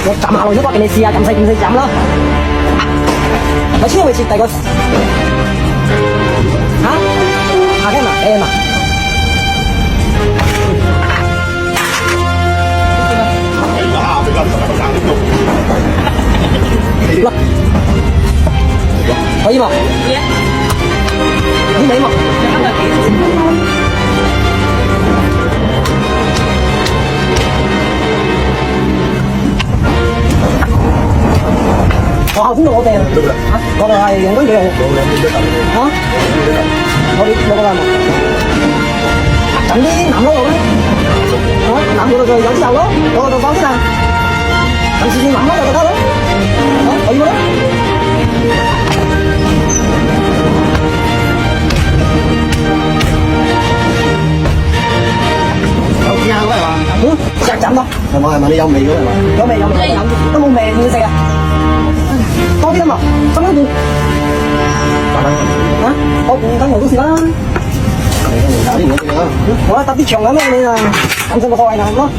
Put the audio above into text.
我浸下落咗，俾你試下咁細點細浸啦。我千會切第個嚇下嘅嘛，A 嘛。可以嗎？你沒嗎？我後邊度我哋啊，我哋係用緊幾號？啊？我哋攞個啦嘛。近啲南嗰度咧，啊南嗰度就有啲油咯，嗰個就放啲啦。近住南嗰度就得咯。啊，可以冇咧？有試下嗰係嘛？石枕咯。係嘛係嘛？你有味嘅係嘛？有味有味有，都冇味點食啊？多啲啊嘛，分開段。啊，我等我都試啦。好啦，搭啲長嘅咩你啊？咁就個開啦，好冇？